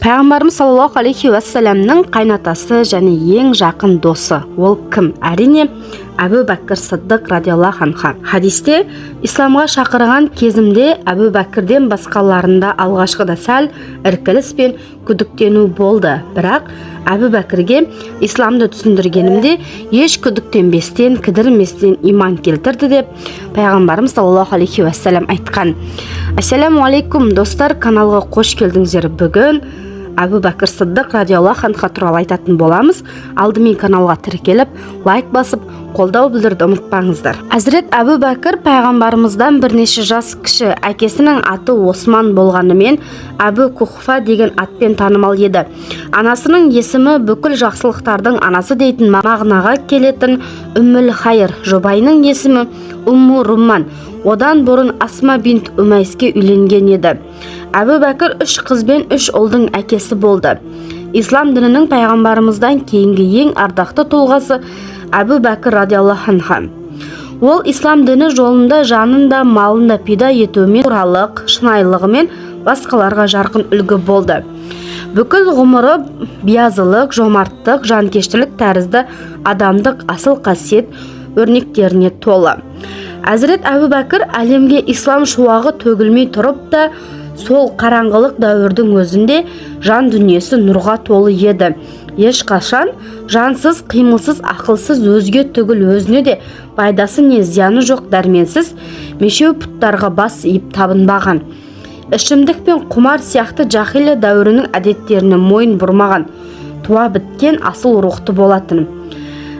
Пайғамбарымыз саллаллаху алейхи уассаламның қайнатасы және ең жақын досы. Ол кім? Әрине, Әбу Бәкір Сыддық радиаллаху анху. Хадисте исламға шақырған кезімде Әбу Бәкірден басқаларында алғашқыда сәл іркіліс пен күдіктену болды. Бірақ Әбу Бәкірге исламды түсіндіргенімде еш күдіктенбестен, кідірместен иман келтірді деп Пайғамбарымыз саллаллаху алейхи уассалам айтқан. Ассаламу алейкум достар, каналға қош келдіңіздер. Бүгін Әбу Бәкір Сыддық радиаллаху анху туралы айтатын боламыз. Алдымен каналға тіркеліп, лайк басып, қолдау білдіруді ұмытпаңыздар. Әзірет Әбу Бәкір пайғамбарымыздан бірнеше жас кіші. Әкесінің аты Осман болғанымен Әбу Кухфа деген атпен танымал еді. Анасының есімі бүкіл жақсылықтардың анасы дейтін мағынаға келетін Үммүл Хайр. Жұбайының есімі Умму Румман. Одан бұрын Асма бинт Умайске үйленген еді. Әбу Бәкір 3 қыз бен 3 ұлдың әкесі болды. Ислам дінінің пайғамбарымыздан кейінгі ең ардақты тұлғасы Әбу Бәкір радиаллаху анху. Ол ислам діні жолында жанын да малын да пида етуімен, туралық, шынайылығымен басқаларға жарқын үлгі болды. Бүкіл ғұмыры биязылық, жомарттық, жанкештілік тәрізді адамдық асыл қасиет өрнектеріне толы. Әзірет Әбу Бәкір әлемге ислам шуағы төгілмей тұрып та, сол қараңғылық дәуірдің өзінде жан дүниесі нұрға толы еді. Ешқашан жансыз, қимылсыз, ақылсыз, өзге түгіл өзіне де пайдасы не зияны жоқ дәрменсіз мешеу пұттарға бас иіп табынбаған. Ішімдік пен құмар сияқты жахилия дәуірінің әдеттеріне мойын бұрмаған, туа біткен асыл рухты болатын.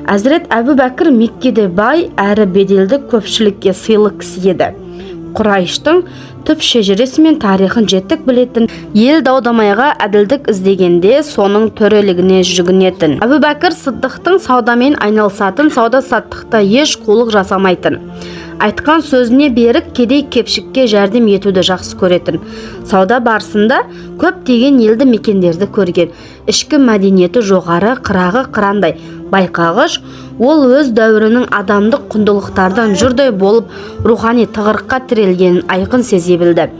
Әзірет Әбу Бәкір Меккеде бай әрі беделді көпшілікке сыйлы кісі еді. Құрайыштың түп шежіресі мен тарихын жетік білетін, ел даудамайға әділдік іздегенде соның төрелігіне жүгінетін. Әбу Бәкір Сыддықтың саудамен айналысатын, сауда-саттықта еш қулық жасамайтын. Айтқан сөзіне берік, кедей кепшікке жәрдем етуді жақсы көретін. Сауда барысында көптеген елді мекендерді көрген. Ішкі мәдениеті жоғары, қырағы қырандай байқағыш, ол өз дәуірінің адамдық құндылықтардан жұрдай болып рухани тығырыққа тірелгенін айқын сезе білді.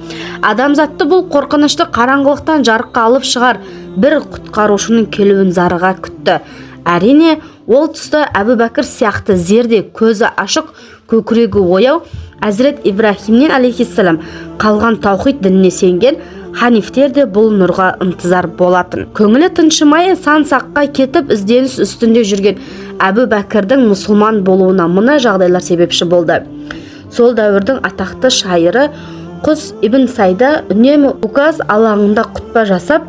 Адамзатты бұл қорқынышты қараңғылықтан жарыққа алып шығар бір құтқарушының келуін зарыға күтті. Әрине, ол тұста Әбу Бәкір сияқты зерде, көзі ашық, көкірегі ояу Әзірет Ибрахимнен алейхиссалам қалған таухид дініне сенген ханифтер де бұл нұрға ынтызар болатын. Көңілі тыншымай сан-саққа кетіп ізденіс үстінде жүрген Әбу Бәкірдің мұсылман болуына мына жағдайлар себепші болды. Сол дәуірдің атақты шайыры Құс ибн Сайда үнемі Указ алаңында құтпа жасап,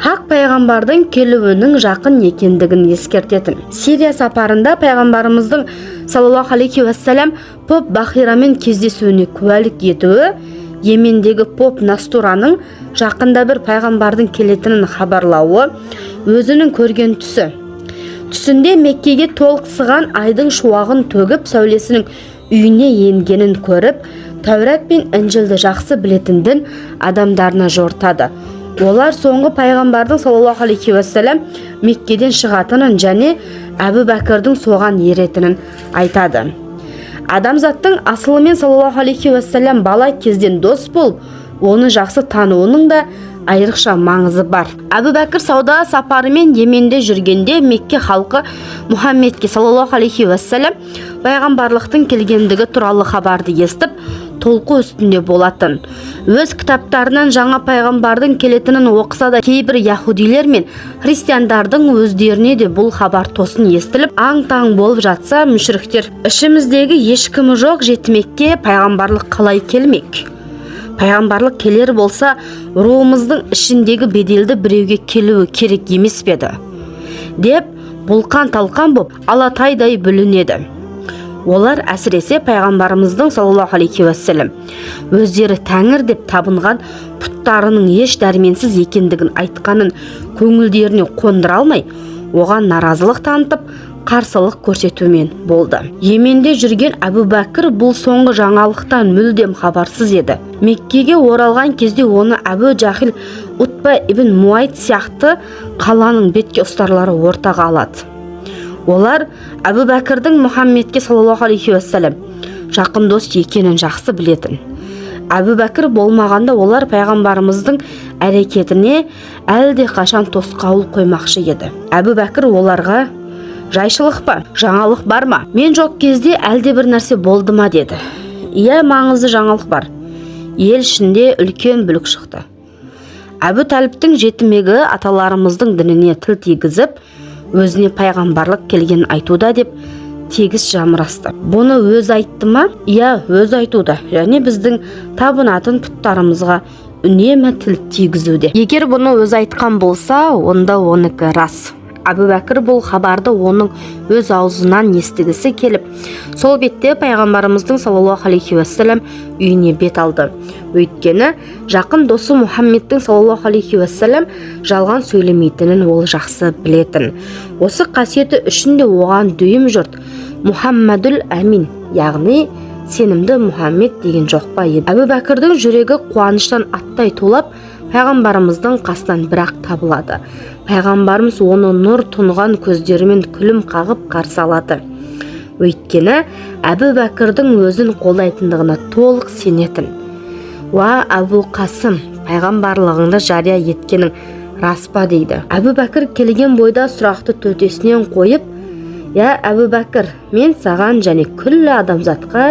хақ пайғамбардың келуінің жақын екендігін ескертетін. Сирия сапарында пайғамбарымыздың саллаллаху алейхи уассалам поп Бахирамен кездесуіне куәлік етуі, Йемендегі поп Настураның жақында бір пайғамбардың келетінін хабарлауы өзінің көрген түсі. Түсінде Меккеге толықсыған айдың шуағын төгіп сәулесінің үйіне енгенін көріп, Тәурат пен Інжілді жақсы білетін дін адамдарына жортады. Олар соңғы пайғамбардың саллаллаху алейхи уассалам Меккеден шығатынын және Әбу Бәкірдің соған еретінін айтады. Адамзаттың асылымен саллаллаху алейхи уассалам бала кезден дос болып, оны жақсы тануының да айрықша маңызы бар. Әбу Бәкір сауда сапарымен Йеменде жүргенде Мекке халқы Мұхаммедке саллаллаху алейхи уассалам пайғамбарлықтың келгендігі туралы хабарды естіп, толқу үстінде болатын. Өз кітаптарынан жаңа пайғамбардың келетінін оқыса да, кейбір яһудилер мен христиандардың өздеріне де бұл хабар тосын естіліп, аң-таң болып жатса, мүшриктер, ішіміздегі ешкімі жоқ жетмекке пайғамбарлық қалай келмек? Пайғамбарлық келер болса, руымыздың ішіндегі беделді біреуге келуі керек емес пе еді? Деп, бұлқан-талқан боп, алатайдай бүлінеді. Олар әсіресе пайғамбарымыздың саллаллаху алейхи уассалам өздері тәңір деп табынған пұттарының еш дәрменсіз екендігін айтқанын көңілдеріне қондыра алмай, оған наразылық танытып, қарсылық көрсетумен болды. Йеменде жүрген Әбу Бәкір бұл соңғы жаңалықтан мүлдем хабарсыз еді. Меккеге оралған кезде оны Әбу Жахил, Утба ибн Муайт сияқты қаланың бетке ұстарлары ортаға алады. Олар Әбу Бәкірдің Мұхаммедке саллаллаху алейхи уассалам жақын дос екенін жақсы білетін. Әбу Бәкір болмағанда олар пайғамбарымыздың әрекетіне әлде қашан тосқауыл қоймақшы еді. Әбу Бәкір оларға: жайшылық па, жаңалық бар ма? Мен жоқ кезде әлде бір нәрсе болды ма деді. Иә, маңызды жаңалық бар. Ел ішінде үлкен бүлік шықты. Әбу Талиптің жетімегі аталарымыздың дініне тіл тигізіп, өзіне пайғамбарлық келген айтуда деп тегіс жамырасты. Бұны өз айтты ма? Иә, өз айтуда, және біздің табынатын пұттарымызға үнемі тіл тигізуде. Егер бұны өз айтқан болса, онда оныкі рас. Әбу Бәкір бұл хабарды оның өз аузынан естігісі келіп, сол бетте пайғамбарымыздың саллаллаху алейхи уассалам үйіне бет алды. Өйткені жақын досы Мұхаммедтің саллаллаху алейхи уассалам жалған сөйлемейтінін ол жақсы білетін. Осы қасиеті үшін де оған дүйім жұрт Мұхаммадул Әмин, яғни сенімді Мұхаммед деген жоқ па еді. Әбу Бәкірдің жүрегі қуаныштан аттай тулап, пайғамбарымыздың қасынан бірақ табылады. Пайғамбарымыз оны нұр тұнған көздерімен күлім қағып қарсы алады. Өйткені Әбу Бәкірдің өзін қолдайтындығына толық сенетін. Уа Әбу Қасым, пайғамбарлығыңды жария еткенің рас па дейді. Әбу Бәкір келген бойда сұрақты төтесінен қойып: я Әбу Бәкір, мен саған және күллі адамзатқа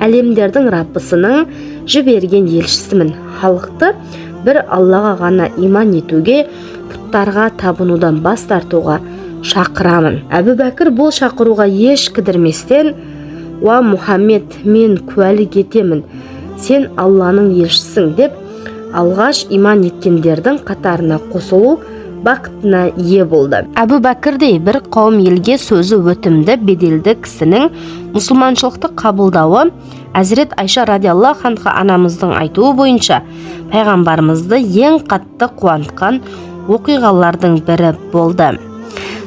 әлемдердің Раббысының жіберген елшісімін. Халықты бір Аллаға ғана иман етуге, пұттарға табынудан бас тартуға шақырамын. Әбу Бәкір бұл шақыруға еш кідірместен: уа Мұхаммед, мен куәлік етемін, сен Алланың елшісің деп алғаш иман еткендердің қатарына қосылу бақытына ие болды. Әбу Бәкірдей бір қауым елге сөзі өтімді, беделді кісінің мұсылманшылықты қабылдауы Әзірет Айша радиаллаху анха анамыздың айтуы бойынша пайғамбарымызды ең қатты қуантқан оқиғалардың бірі болды.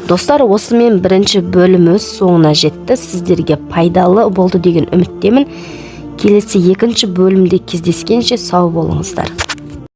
Достар, осымен бірінші бөлім өз соңына жетті. Сіздерге пайдалы болды деген үміттемін. Келесі екінші бөлімде кездескенше сау болыңыздар.